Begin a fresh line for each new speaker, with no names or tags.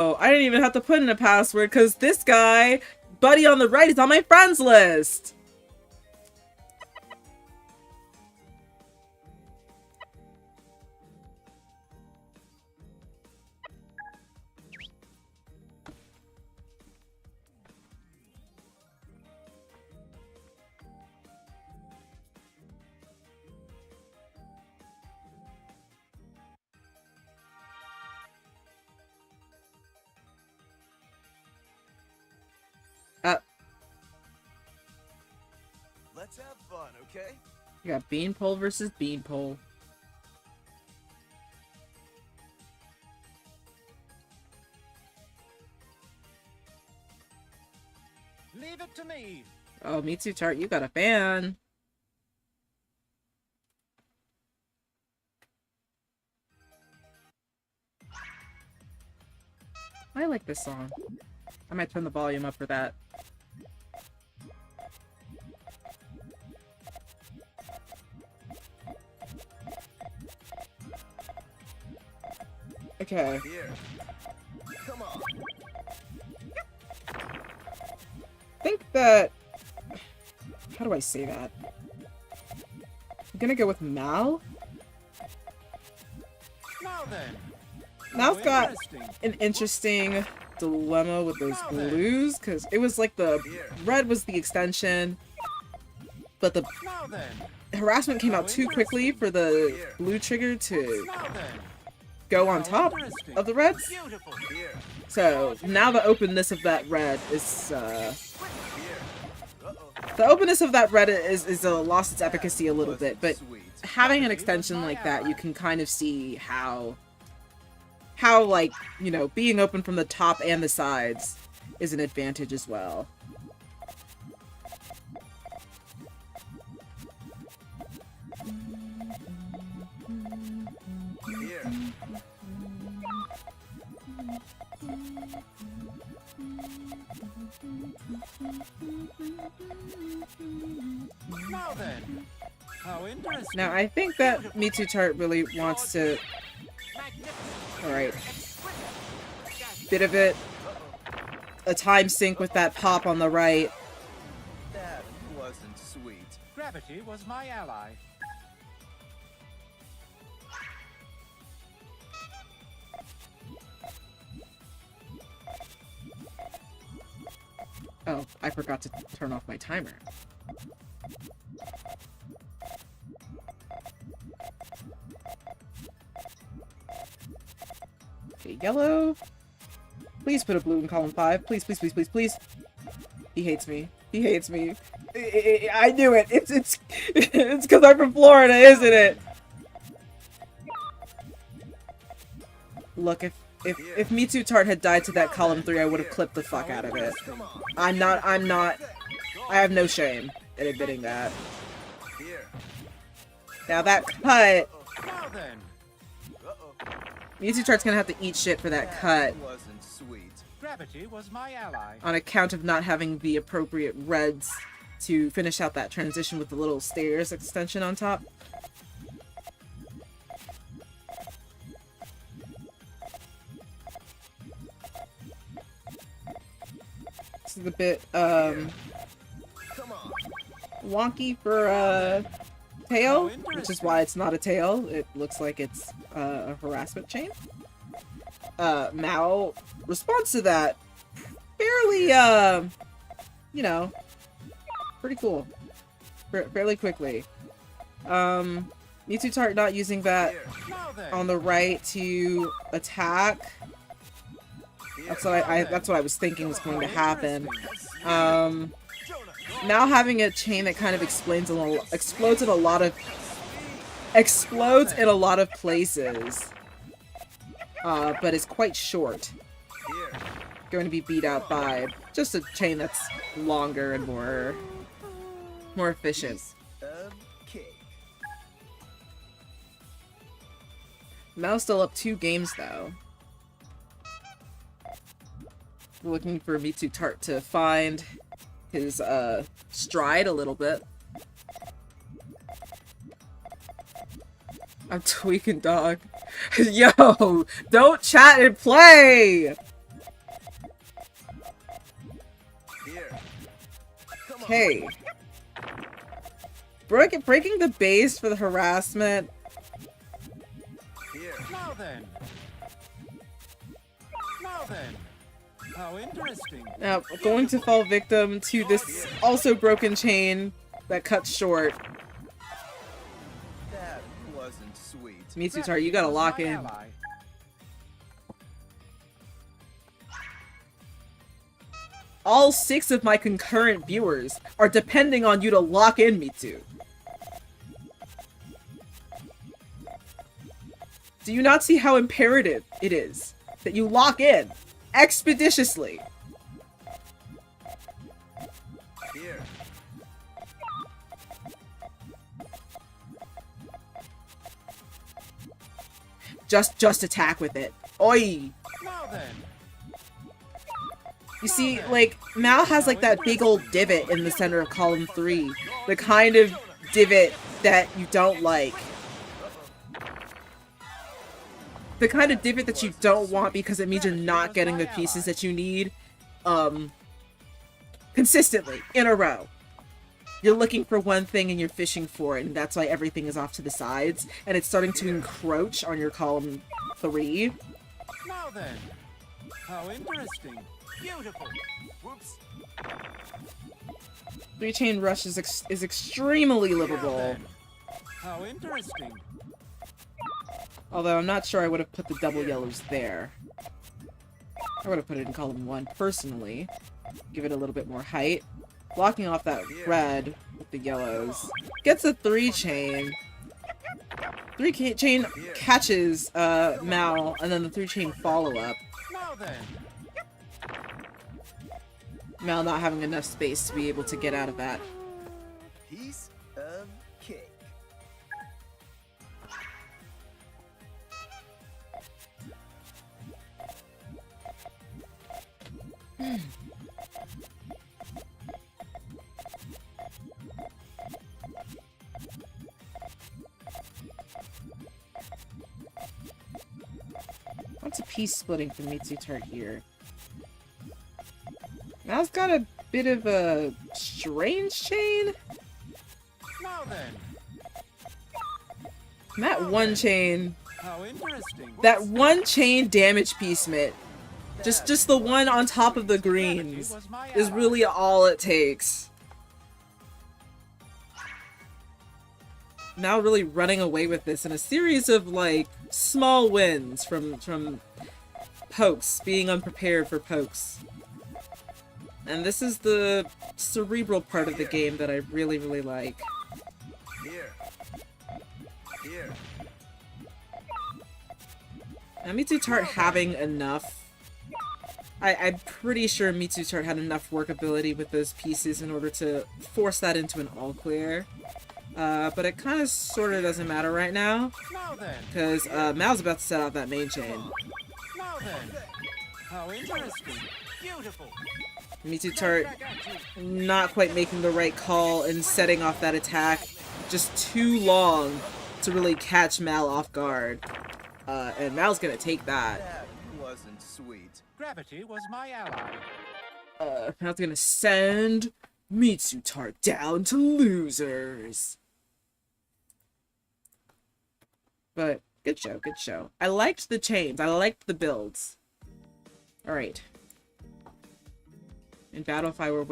Oh, I didn't even have to put in a password because this guy, buddy on the right, is on my friends list.
Let's have fun, okay?
You got Beanpole versus Beanpole.
Leave it to me.
Oh, Mitsutart, you got a fan. I like this song. I might turn the volume up for that. Okay.
Here. Come on.
I think that... How do I say that? I'm gonna go with Mal.
Now then.
Mal's
How
got
interesting.
an interesting dilemma with those blues, because it was like the red was the extension, but the
Now then.
harassment came out too quickly for the blue trigger to
Now then.
go on top of the reds.
Beautiful.
Here.
So now the openness of that red is
Here. Uh-oh.
the openness of that red is lost its efficacy a little bit, but
Sweet.
having an extension like that, you can kind of see how like, you know, being open from the top and the sides is an advantage as well.
Here.
Now then. How interesting.
Now, I think that Mitsutart really wants to... Alright. Bit of it. A time sync with that pop on the right.
That wasn't sweet.
Gravity was my ally.
Oh, I forgot to turn off my timer. Okay, yellow. Please put a blue in column 5. Please, please, please, please, please. He hates me. He hates me. I knew it. It's because I'm from Florida, isn't it? Look, if Mitsutart had died to that column 3, I would have clipped the fuck out of it. I have no shame in admitting that.
Here.
Now that cut,
Now then.
Uh-oh.
Mitsutart's gonna have to eat shit for that cut
That wasn't sweet.
Gravity was my ally.
on account of not having the appropriate reds to finish out that transition with the little stairs extension on top. This is a bit,
Come on.
wonky for, tail, which is why it's not a tail. It looks like it's, a harassment chain. Mao responds to that fairly, you know, pretty cool. Fairly quickly. Mitsutart not using that
Here.
Now then.
on the right to attack. That's what that's what I was thinking was going to happen. Now having a chain that kind of explodes in a lot of places, but is quite short.
Here.
Going to be beat out by just a chain that's longer and more efficient.
Cake.
Mal's still up 2 games though. We're looking for Mitsutart to find his stride a little bit. I'm tweaking, dog. Yo, don't chat and play! Okay. Breaking the base for the harassment.
Here.
Now then. Now then. How interesting.
Now, going to fall victim to this also broken chain that cuts short.
That wasn't sweet.
Mitsutart, you gotta
Was
lock
my
in.
ally.
All 6 of my concurrent viewers are depending on you to lock in, Mitsu. Do you not see how imperative it is that you lock in expeditiously?
Here.
Just attack with it. Oi!
Now then.
You see, like, Mal has like that big old divot in the center of column 3. The kind of divot that you don't like. The kind of divot that you don't want because it means you're not getting the pieces that you need, consistently, in a row. You're looking for one thing and you're fishing for it, and that's why everything is off to the sides, and it's starting to encroach on your column 3.
Now then. How interesting. Beautiful. Whoops.
3-chain rush is extremely
Now
livable.
then. How interesting.
Although I'm not sure I would have put the double yellows there. I would have put it in column 1 personally. Give it a little bit more height. Blocking off that red with the yellows. Gets a 3-chain. 3-chain catches Mal, and then the 3-chain follow-up.
Now then.
Mal not having enough space to be able to get out of that.
Piece of cake.
What's a piece splitting from Mitsutart here? Mal's got a bit of a strange chain.
Now then.
That 1-chain.
How interesting.
That 1-chain damage piecement. Just the one on top of the greens is really all it takes. Now really running away with this in a series of like small wins from pokes, being unprepared for pokes. And this is the cerebral part of the game that I really, really like.
Here. Here.
Now Mitsutart having enough. I'm pretty sure Mitsutart had enough workability with those pieces in order to force that into an all-clear. But it kind of sort of doesn't matter right now,
Now then.
because Mal's about to set out that main chain.
Now then. How interesting. Beautiful.
Mitsutart
Back at you.
not quite making the right call and setting off that attack just too long to really catch Mal off guard. And Mal's gonna take that.
That wasn't sweet.
Gravity was my ally.
Mal's gonna send Mitsutart down to losers. But good show, good show. I liked the chains. I liked the builds. Alright. In battle, if I were